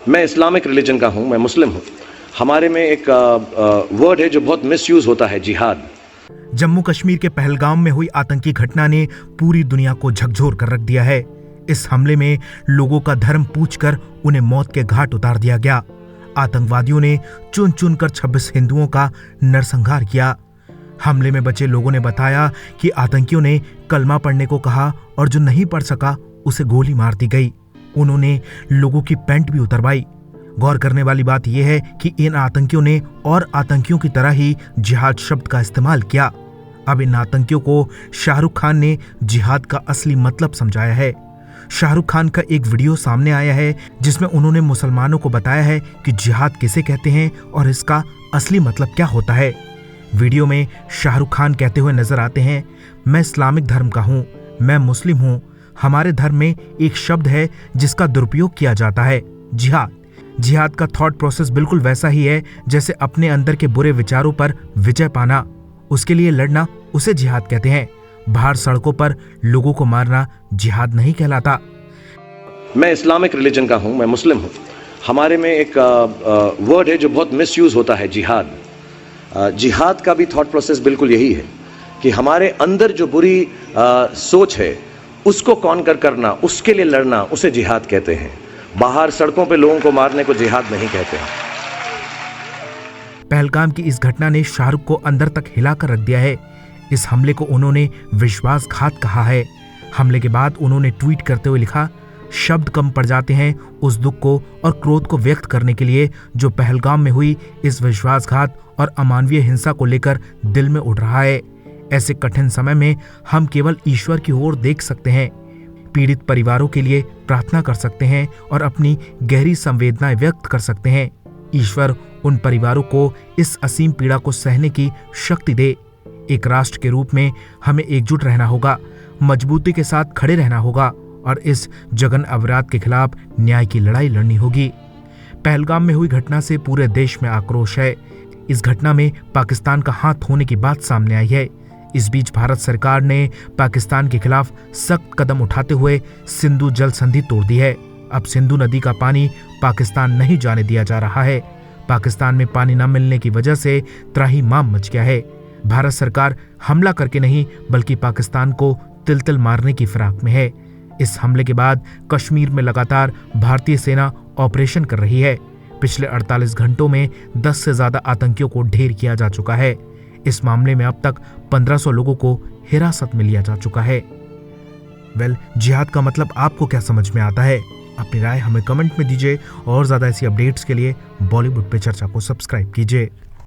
मैं Islamic religion का हूँ, मैं मुस्लिम हूँ। हमारे में एक वर्ड है जो बहुत मिसयूज होता है, जिहाद। जम्मू कश्मीर के पहलगाम में हुई आतंकी घटना ने पूरी दुनिया को झकझोर कर रख दिया है। इस हमले में लोगों का धर्म पूछकर उन्हें मौत के घाट उतार दिया गया। आतंकवादियों ने चुन चुन कर 26 हिंदुओं का नरसंहार किया। हमले में बचे लोगों ने बताया कि आतंकियों ने कलमा पढ़ने को कहा और जो नहीं पढ़ सका उसे गोली मार दी गई। उन्होंने लोगों की पैंट भी उतरवाई। गौर करने वाली बात यह है कि इन आतंकियों ने और आतंकियों की तरह ही जिहाद शब्द का इस्तेमाल किया। अब इन आतंकियों को शाहरुख खान ने जिहाद का असली मतलब समझाया है। शाहरुख खान का एक वीडियो सामने आया है जिसमें उन्होंने मुसलमानों को बताया है कि जिहाद किसे कहते हैं और इसका असली मतलब क्या होता है। वीडियो में शाहरुख खान कहते हुए नजर आते हैं, मैं इस्लामिक धर्म का हूँ, मैं मुस्लिम हूँ। हमारे धर्म में एक शब्द है जिसका दुरुपयोग किया जाता है, जिहाद। जिहाद का थॉट प्रोसेस बिल्कुल वैसा ही है जैसे अपने अंदर के बुरे विचारों पर विजय पाना, उसके लिए लड़ना, उसे जिहाद कहते हैं। बाहर सड़कों पर लोगों को मारना जिहाद नहीं कहलाता। मैं इस्लामिक रिलीजन का हूँ, मैं मुस्लिम हूँ। हमारे में एक वर्ड है जो बहुत मिसयूज होता है, जिहाद। जिहाद का भी थॉट प्रोसेस बिल्कुल यही है कि हमारे अंदर जो बुरी सोच है उसको कॉन्कर करना, उसके लिए लड़ना, उसे जिहाद कहते हैं। बाहर सड़कों पे लोगों को मारने को जिहाद नहीं कहते हैं। पहलगाम की इस घटना ने शाहरुख को अंदर तक हिलाकर रख दिया है। इस हमले को उन्होंने विश्वासघात कहा है। हमले के बाद उन्होंने ट्वीट करते हुए लिखा, शब्द कम पड़ जाते हैं उस दुख को और क्रोध को व्यक्त करने के लिए जो पहलगाम में हुई इस विश्वासघात और अमानवीय हिंसा को लेकर दिल में उठ रहा है। ऐसे कठिन समय में हम केवल ईश्वर की ओर देख सकते हैं, पीड़ित परिवारों के लिए प्रार्थना कर सकते हैं और अपनी गहरी संवेदनाएं व्यक्त कर सकते हैं। ईश्वर उन परिवारों को इस असीम पीड़ा को सहने की शक्ति दे। एक राष्ट्र के रूप में हमें एकजुट रहना होगा, मजबूती के साथ खड़े रहना होगा और इस जघन्य अपराध के खिलाफ न्याय की लड़ाई लड़नी होगी। पहलगाम में हुई घटना से पूरे देश में आक्रोश है। इस घटना में पाकिस्तान का हाथ होने की बात सामने आई है। इस बीच भारत सरकार ने पाकिस्तान के खिलाफ सख्त कदम उठाते हुए सिंधु जल संधि तोड़ दी है। अब सिंधु नदी का पानी पाकिस्तान नहीं जाने दिया जा रहा है। पाकिस्तान में पानी न मिलने की वजह से त्राहिमाम मच गया है। भारत सरकार हमला करके नहीं बल्कि पाकिस्तान को तिल तिल मारने की फिराक में है। इस हमले के बाद कश्मीर में लगातार भारतीय सेना ऑपरेशन कर रही है। पिछले 48 घंटों में 10 से ज्यादा आतंकियों को ढेर किया जा चुका है। इस मामले में अब तक 1500 लोगों को हिरासत में लिया जा चुका है। जिहाद का मतलब आपको क्या समझ में आता है? अपनी राय हमें कमेंट में दीजिए और ज्यादा ऐसी अपडेट्स के लिए बॉलीवुड पे चर्चा को सब्सक्राइब कीजिए।